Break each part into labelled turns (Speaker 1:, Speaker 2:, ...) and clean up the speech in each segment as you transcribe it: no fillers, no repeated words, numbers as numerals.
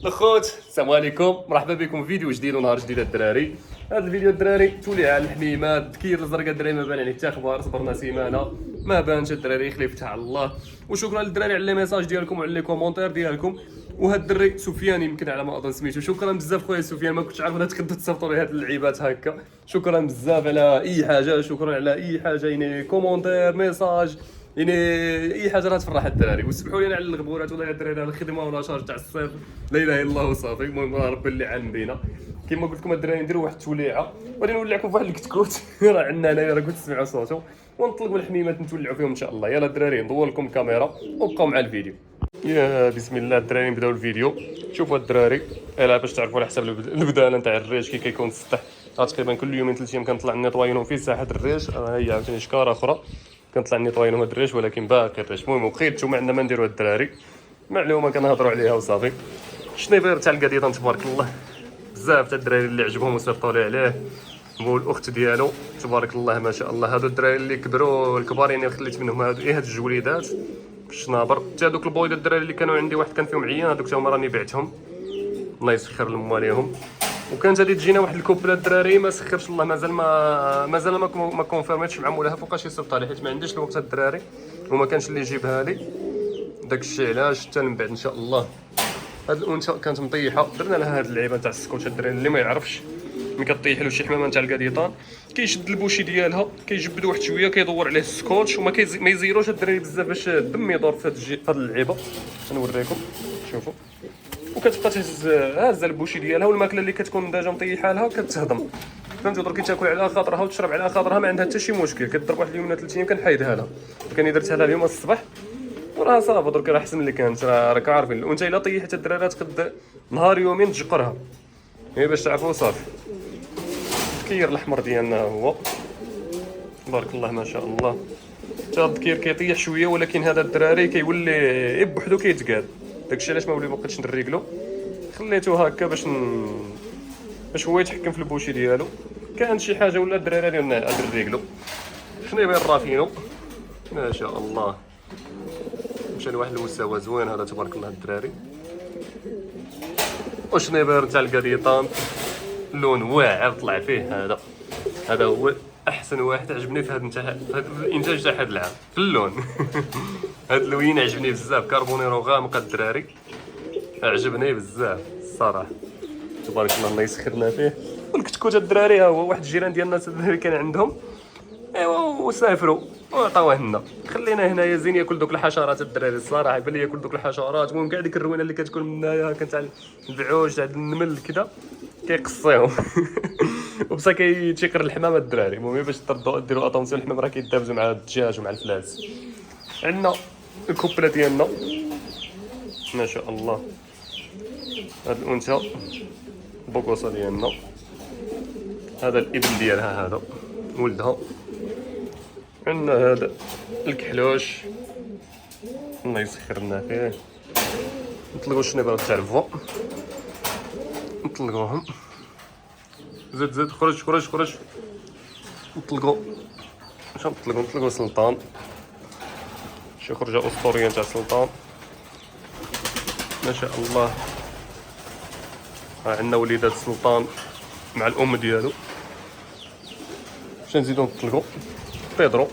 Speaker 1: الخوت السلام عليكم، مرحبا بكم في فيديو جديد ونهار جديد الدراري. هذا الفيديو الدراري تولي على الحميمات الذكير الزرقاء الدراري، ما بان عليه حتى اخبار، صبرنا سيمانه ما بانش الدراري، خلي يفتح على الله. وشكرا للدراري على لي ميساج ديالكم وعلى لي كومونتير ديالكم. وهذا الدري سفيان يمكن على ما اظن سميتو، شكرا بزاف خويا سفيان، ما كنتش عارف ولا تقدروا تصيفطوا لي هاد اللعيبات هكا. شكرا بزاف على اي حاجه، شكرا على اي حاجه، يعني كومونتير ميساج، يعني اي حاجه راه تفرح الدراري. وسمحوا لي على الغبورات ولا الدراري على الخدمه ولا شارج تاع الصيف، لا اله الا الله وصافي. المهم ربي اللي عن بينا. كما قلت لكم الدراري نديروا واحد التوليعه، غادي نولعكم في واحد الكتكوت راه عندنا هنايا، راه كنت تسمعوا صوته، ونطلقوا الحميمات نتولعوا فيهم ان شاء الله. يلا الدراري ندور لكم الكاميرا وبقاو مع الفيديو. يا بسم الله الدراري نبداو الفيديو. شوفوا الدراري، الا باش تعرفوا على حساب البدانه نتاع الريش كي كيكون السطح، تقريبا كل يومين 3 ايام كنطلع نيطواينهم في ساحه الريش. هي عاوتاني شكاره اخرى كنطلع نيطواينهم هاد الريش، ولكن باقي الريش. المهم وخير نتوما عندنا ما نديروا الدراري، معلومه كنهضروا عليها وصافي. الشنيبر تاع القديطان تبارك الله، بزاف تاع الدراري اللي عجبهم وصيفطوا لي عليه. مول الاخت ديالو تبارك الله ما شاء الله. هادو الدراري اللي كبروا الكبار يعني خليت منهم هادو هاد الجوليدات الشنابر. حتى هادوك البويضات الدراري اللي كانوا عندي، واحد كان فيهم عيان، هادوك تا هما راني بعتهم، الله يسخر لهم. وكانت هادي تجينا واحد الكوبله الدراري ما سخرش الله، مازال ما كونفيرميتش مع مولاها فوقاش يصيفط لي، حيت ما عنديش الوقت هاد الدراري وما كانش اللي يجيبها لي. داكشي علاش حتى من بعد ان شاء الله. هاد الانثى كانت مطيحه، درنا لها هاد اللعيبه تاع السكوتش. الدراري اللي ما يعرفش، ملي كطيح له شي حمامه تاع القديطان كيشد البوشي ديالها، كيجبد واحد شويه، كيدور عليه السكوتش، وما ما يزيروش الدراري بزاف باش الدم يدور في هاد اللعيبه. نوريكم شوفوا. وكتبقى تهز هازه البوشي ديالها، والماكله اللي كتكون ديجا مطيحه لها كتهضم، فهمتوا. درك تاكل على خاطرها وتشرب على خاطرها، ما عندها حتى شي مشكل. كضرب واحد اليوم ولا 3 ايام كنحيدها لها. كاني درتها لها اليوم الصباح وراه صافي، درك راه احسن اللي كانت. راك عارفين وانت الا طيحت الدراري تقد نهار يومين تجقرها، هي باش تعرفوا صافي. الذكير الاحمر ديالنا هو تبارك الله ما شاء الله. حتى الذكير كيطيح شويه، ولكن هذا الدراري كيولي بوحدو كيتقاد. داكشي علاش ما بقيتش نريقلو، خليته هكا باش هو يتحكم في البوشي ديالو. كانت شي حاجه ولا الدراري ديالنا نريقلو. شنو بين رافينو ما شاء الله، مشى لواحد المستوى زوين هذا تبارك الله الدراري. وشنيبر تاع القديطان لون واعر طلع فيه، هذا هو احسن واحد عجبني في هذا الانتاج تاع هذا العام في اللون هذا اللون عجبني بزاف، كاربونيرو غامق الدراري، عجبني بزاف الصراحه تبارك الله يسخرنا فيه. والكتكوت الدراري ها هو واحد الجيران ديالنا اللي كان عندهم، ايوا وسافروا وعطاوه لنا، خلينا هنايا زين ياكل دوك الحشرات الدراري. الصراحه بان لي ياكل دوك الحشرات، المهم كاع ديك الروينه اللي كتكون من هنايا كانت تاع البعوج تاع النمل كذا كيقصيهم وبصح كيتيقر الحمام الدراري. المهم باش تردوا ديروا اتونسيون، الحمام راه كيدابزوا مع الدجاج ومع الفلاس. عندنا الكوبله ديالنا ما شاء الله، هاد الانثى البوكوصه ديالنا، هذا الابن ديالها، هذا ولدها. عندنا هذا الكحلوش الله يسخر لنا فيه. نطلقوا الشنيبرات تاع الفو، نطلقوهم. زد خرج. نطلقوا باش نطلقوا سلطان، شي خرجه اسطوريه تاع سلطان ما شاء الله. عندنا وليدات سلطان مع الام ديالو. باش نزيدو نطلقوا بيدرو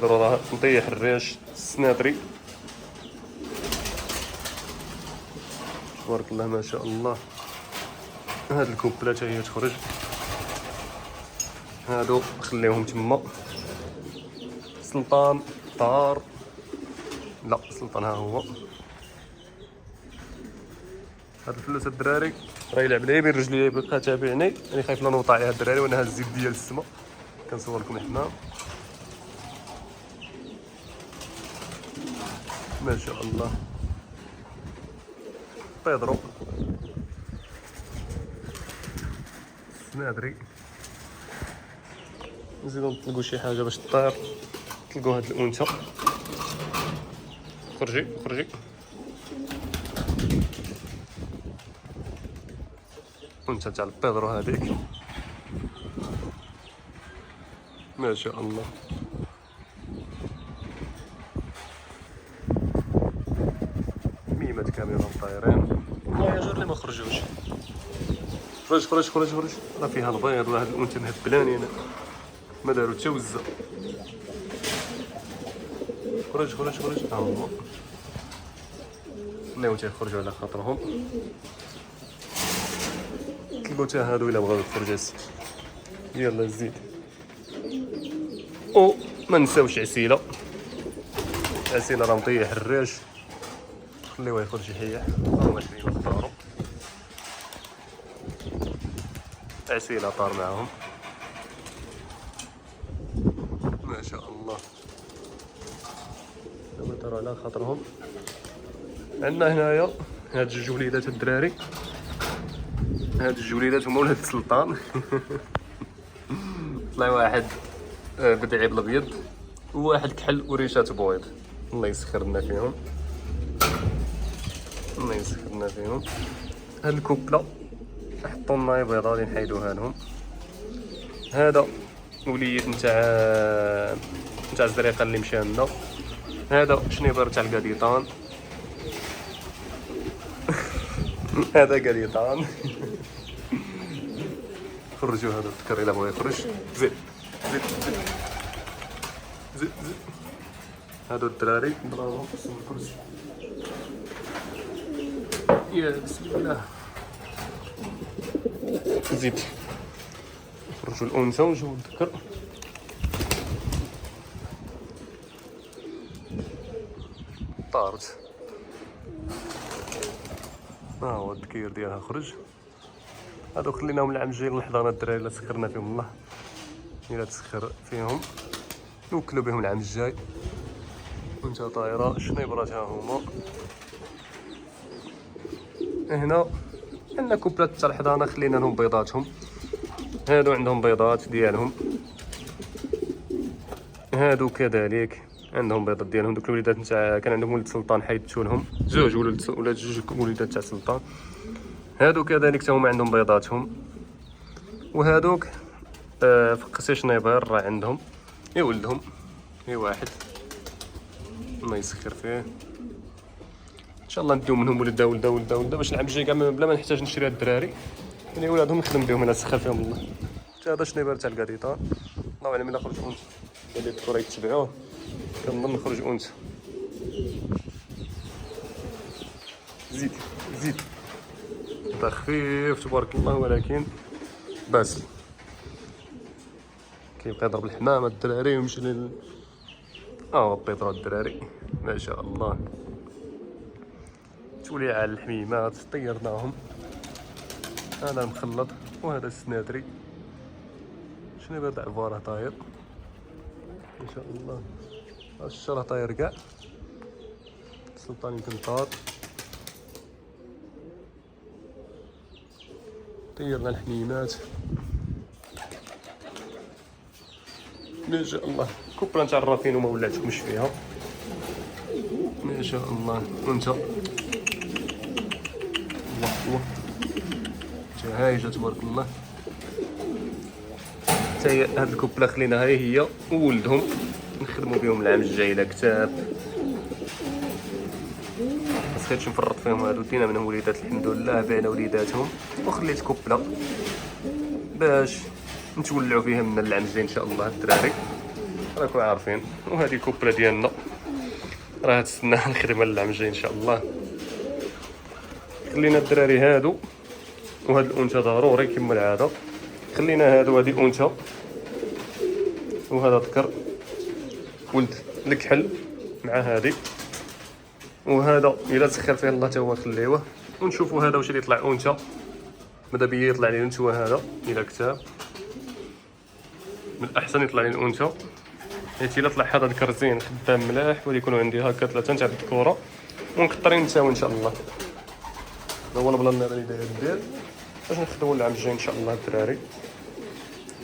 Speaker 1: راه مطيح الريش السنادري تبارك الله ما شاء الله. هاد الكوبله حتى هي تخرج، هادو خليهم تما. سلطان طار، لا سلطان ها هو. هاد الفلوس الدراري راه يلعب لي بين رجلي، يبقى تابعني، راني خايف لا نوطع عليها الدراري وانا هاز الزيت ديال السما. كنصور لكم الحمام ما شاء الله. بيدرو سنادري، نزيدو نطلقوا شي حاجه باش تطير. نطلقوا هاد الانثى، خرجي انثى تاع البيدرو هذيك ما شاء الله. الولاد كاملين طايرين. يا جور اللي ما خرجوش. خرج خرج خرج خرج. راه فيها البيض واحد الانثى مهبلاني انا ما دارو حتى وزه. خرج خرج خرج. ها هو خليهم تيخرجوا على خاطرهم. طلبوا تا هادو الا بغاو يخرجوا السيد. يلا زيد. او ما نساوش عسيله. عسيله راه مطيح الراش. خليوه يخرج يحيح. هما شويه طاروا. عسيله طار معاهم ما شاء الله. دابا طاروا على خاطرهم. عندنا هنايا هاد جوج وليدات الدراري. هاد جوج وليدات هما ولاد السلطان. طلع واحد بدعي بالابيض وواحد كحل وريشات بويض. الله يسخرنا فيهم. الله يسخرنا فيهم. هاد الكوبله حطوا لنا بيضه اللي نحيدوها لهم. هذا وليد نتاع الزريقه اللي مشى لنا. هذا شنيبر تاع القديطان. هذا قديطان. خرجوا هذا الذكر الا بغا يخرج. زيد زيد زيد زيد زيد. هادو الدراري برافو خرج. يا بسم الله. زيد خرجوا الانثى وجو الذكر. طارت. ها هو الذكير ديالها خرج. هادو خليناهم العام الجاي للحضانه الدراري الا سخرنا فيهم الله. الا تسخر فيهم نوكلو بهم العام الجاي. وانت طايره شنيبرات ها هما. هنا عندنا كوبلات تاع الحضانه خلينا لهم بيضاتهم. هادو عندهم بيضات ديالهم. هادو كذلك عندهم بيضات ديالهم. دوك الوليدات نتاع كان عندهم ولد سلطان حيدتو لهم زوج ولاد جوج وليدات تاع سلطان. هادو كذلك تا هما عندهم بيضاتهم. وهادوك فقسي شنيبر راه عندهم يولدهم هي واحد. الله يسخر فيه. ان شاء الله نديو منهم ولده ولده ولده ولده باش العام الجاي كاع بلا ما نحتاج نشري هاد الدراري. يعني ولادهم نخدم بهم الا سخر فيهم الله. حتى هذا شنيبر تاع القديطان. الله اعلم الا خرج انثى. اللي الذكور يتبعوه كنظن خرج انثى. زيد زيد. خفيف تبارك الله ولكن باسل. كيبقى يضرب الحمامه الدراري ويمشي بيضرب الدراري ما شاء الله. تولي على الحميمات طيرناهم. هذا المخلط وهذا السناتري. شنو هذا عباره طاير ما شاء الله. الشرح طاير كاع. السلطان يمكن طار. طيرنا الحميمات ما شاء الله. كوبلا تاع الرافين وما ولعتكمش فيها ما شاء الله. وانت الله الله هايجه تبارك الله. حتى هي هاد الكوبله خليناها هي وولدهم نخدموا بهم العام الجاي الا كتاب. مخيتش نفرط فيهم. هادو دينا منهم وليدات الحمد لله. بعنا وليداتهم وخليت كوبله باش نتولعوا فيها من العام الجاي ان شاء الله الدراري راكم عارفين. وهذه كوبله ديالنا راه تستنى نخدمها العام الجاي ان شاء الله. خلينا الدراري هادو وهاد الانثى ضروري كما العاده. خلينا هادو هادي الانثى وهذا ذكر ولد الكحل مع هادي. وهذا الا تسخر فيه الله تا هو خليوه. ونشوفوا هذا واش اللي يطلع انثى. ماذا بيا يطلع لي نتوى هذا الى كتاب. من الاحسن يطلع لي الانثى حيت الا طلع هذا ذكر زين خدام ملاح ويكونوا عندي هكا 3 تاع الذكوره ونكثرين نساو ان شاء الله. هذا هو البلان اللي داير ندير باش نخدموا العام الجاي ان شاء الله الدراري.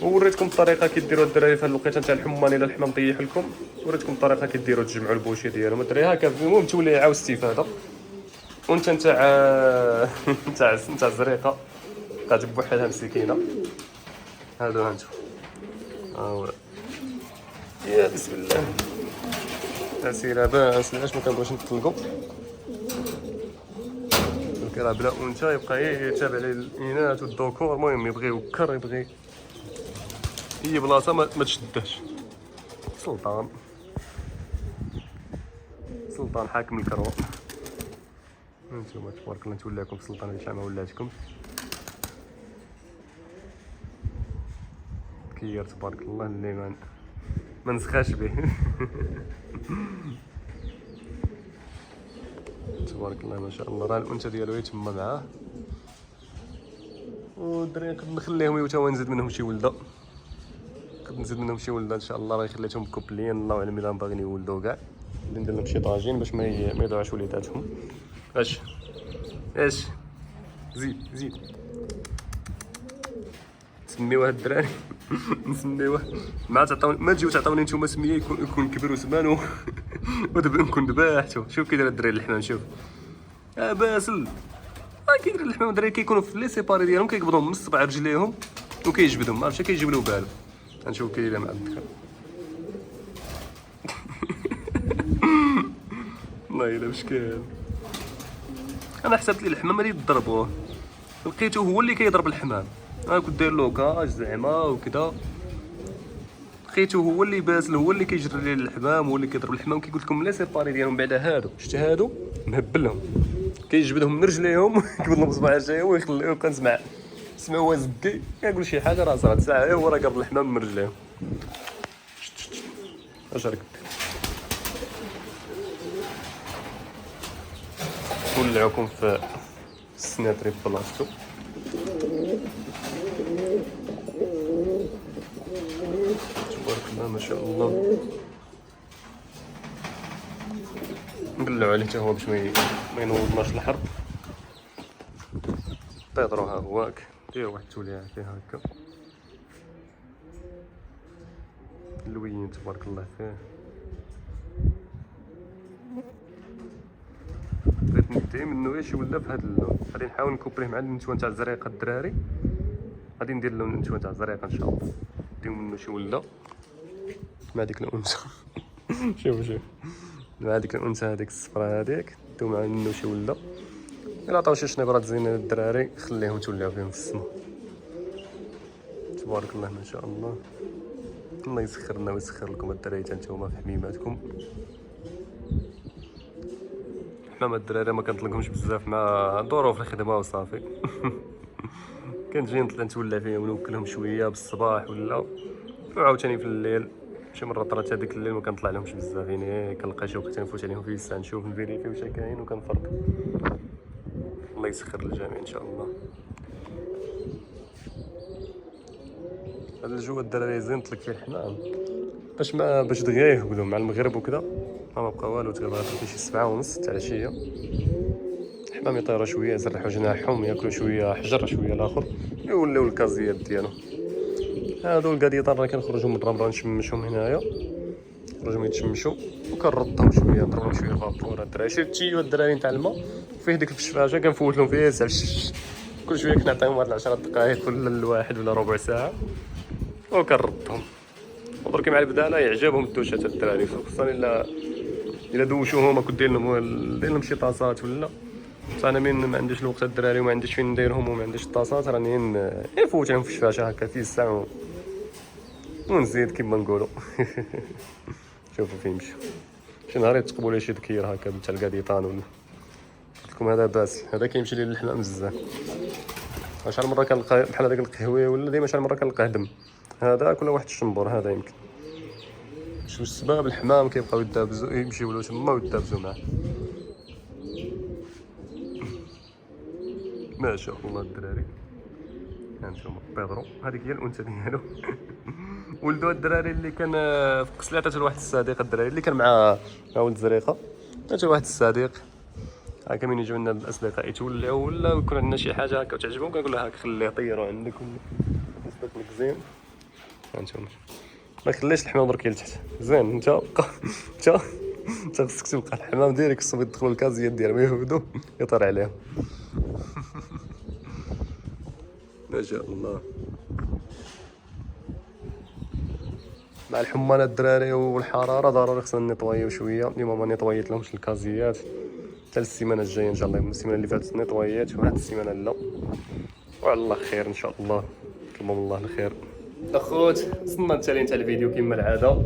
Speaker 1: ووريتكم الطريقه كيديروا الدراري في هذه الوقيته تاع الحمان. الا الحمام طيح لكم وريتكم الطريقه كيديروا تجمعوا البوشي ديالهم الدراري هكا. المهم تولي عاود استفاده. وانت نتاع الزريقه قاعد بوحدها مسكينه. هادو هانتو يا بسم الله. اسير باس علاش ما كنبغيش نطلقوا. راه بلا انثى يبقى يتابع ليه الاناث والذكور. المهم يبغي يوكر، يبغي هي بلاصه ما تشدهش. سلطان حاكم الكروه. انتوما تبارك الله نتولاكم في سلطان هذه ما ولاتكم كير تبارك الله اللي ما نسخاش به. تبارك الله ما شاء الله. راه الانثى ديالو هي تما معاه، والدراري نقدر نخليهم يوتاو نزيد منهم شي ولده، ان شاء الله. راه خليتهم كوبلين، الله اعلم الا باغيين يولدوا كاع، ندير لهم شي طاجين باش ما يضيعوش وليداتهم. اش زيد سميوه الدراري. نسميوه ما تجيو تعطوني نتوما سميه يكون كبر وسمانو. ودابا نكون ذبحتو. شوف كي داير الدراري الحمام، شوف باسل كيدير الحمام. الدراري كيكونوا في لي سيباري ديالهم كيقبضوهم من الصبع رجليهم وكيجبدهم، ما عرفتش كيجيب له بالو. غنشوف كيدير مع الذكر. والله الا مشكل. انا حسبت لي الحمام اللي يضربوه، لقيته هو اللي كيضرب الحمام. انا كنت داير له كاج زعما وكذا، لقيته هو اللي باسل، هو اللي كيجري لي الحمام، هو اللي كيضرب الحمام. كيقول لكم لي سيباري ديالهم بعدا هادو، شفت هادو مهبلهم كيجبدهم من رجليهم. كيبد لهم صباع جاي ويخليو. كنسمع هو زكي كيقول شي حاجه راه صارت ساعه هو راه قبض الحمام من رجليهم. اش راك نولعوكم في السناتري بلاصتو. تبارك الله ما شاء الله. نقلعو عليه حتى هو باش ما ينوضناش الحرب. بيضرو ها هواك، دير واحد التوليعه فيه هكا اللوين تبارك الله فيه. بغيت ندعي منو غير شي ولا في هذا اللون. غادي نحاول نكوبريه مع النتوان تاع الزريقه الدراري. غادي ندير لهم النتوان تاع الزريقه ان شاء الله، نديو منو شي ولا مع ديك الانثى. شوف مع ديك الانثى هذيك الصفراء هذيك، نديو مع منو شي ولا. الا عطاو شي شنيبرات زينه للدراري خليهم تولعوا فيهم في السما. تبارك الله ما شاء الله. الله يسخرنا ويسخر لكم الدراري حتى نتوما في حميماتكم. حمام الدراري ما كنطلقهمش بزاف مع ظروف الخدمه وصافي. كنجي نطلع نتولع فيهم ونوكلهم شويه بالصباح ولا وعاوتاني في الليل. شي مرة طرات هذيك الليل ما كنطلع لهمش بزاف، يعني كنلقى شي وقت نفوت عليهم في الساعه نشوف نفيريفي واش كاين وكنفرق. الله يسخر الجميع ان شاء الله. هذا الجو الدراري زين نطلق فيه الحمام باش دغيا يهبلوا مع المغرب وكذا. ما بقى والو، تقريبا شي 7:30 تاع العشيه. الحمام يطيروا شويه، يسرحوا جناحهم، ياكلوا شويه حجر شويه الاخر، يوليو الكازيات ديالهم. هادو القاديطار راه كنخرجوا من الرمره نشمشهم هنايا، نخرجوا يتشمشوا وكنردهم شويه، نضرب لهم شويه فابور. الدراري شي تيو الدراري تاع الماء فيه ديك الفشفاشه كنفوت لهم فيه كل شويه كنعطيهم واحد 10 دقائق ولا الواحد ولا ربع ساعه وكنردهم. ودرك مع البداله يعجبهم الدوشات الدراري، خصوصا الا دوشوهم كنت داير لهم شي طاسات ولا. انا من ما عنديش الوقت الدراري وما عنديش فين نديرهم وما عنديش الطاسات، راني نفوت لهم في الشفاشه هكا في الساعه ونزيد كيما نقولوا. شوفوا فين مشى. شي نهار يتقبوا لي شي ذكير هكا تاع القاديطان ولا. قلت لكم هذا باس، هذا كيمشي لي للحمام بزاف. شحال مره كنلقى بحال هذاك القهوي ولا ديما شحال مره كنلقاه دم. هذا كل واحد الشنبور هذا يمكن. شوف السباب الحمام كيبقاو يدابزوا يمشيو له تما ويدابزوا معاه. ما شاء الله الدراري. هانتوما بيضرو هذيك هي الانثى ديالو. ولدو الدراري اللي كان في قسلات حتى واحد الصديق الدراري اللي كان مع ولد زريقه، حتى واحد الصديق هكا من يجيو لنا الاصدقاء يتولعوا ولا يكون عندنا شي حاجه هكا وتعجبهم كنقول له هاك خليه طيروا عندك نثبت لك زين. هانتوما ما خليش الحمام درك لتحت زين. انت خصك تبقى الحمام ديالك خصهم يدخلوا الكازيات ديالهم يهبدوا يطير عليهم. ما شاء الله. مع الحمانه الدراري والحراره ضروري خصنا نطويو شويه. اليوم ما نطويت لهمش الكازيات حتى السيمانه الجايه ان شاء الله. السيمانه اللي فاتت نيطويات وهاد السيمانه لا، وعلى الله خير ان شاء الله. نطلبوا من الله الخير. اخوت وصلنا التالي تاع الفيديو كما العاده.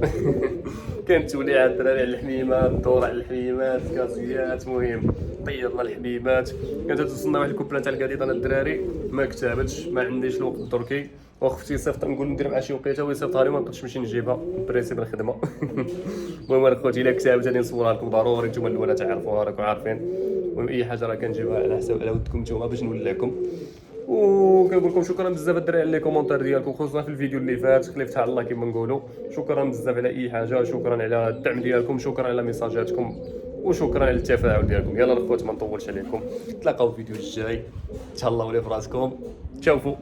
Speaker 1: كانت توليعه الدراري على الحميمات، الدور على الحميمات، كازيات، المهم طيرنا الحميمات. كانت توصلنا واحد الكوبله تاع الكاديط. انا الدراري ما كتبتش، ما عنديش الوقت الدركي، واختي صيفط نقول ندير مع شي وقيته ويصيفطها لي ما نقدرش نمشي نجيبها بريسيب الخدمه. المهم اخوتي الا كتبت غادي نصورها لكم ضروري، نتوما الاولى تعرفوها راكم عارفين. المهم اي حاجه راه كنجيبها على حساب على ودكم نتوما باش نولعكم. وكنقول لكم شكرا بزاف الدراري على لي كومونتير ديالكم، خصوصا في الفيديو اللي فات خليفتها على الله كما نقولوا. شكرا بزاف على اي حاجه، شكرا على الدعم ديالكم، شكرا على ميساجاتكم، وشكرا على التفاعل ديالكم. يلا الخوت ما نطولش عليكم، نتلاقاو في الفيديو الجاي، تهلاو لي فراسكم، تشوفوا.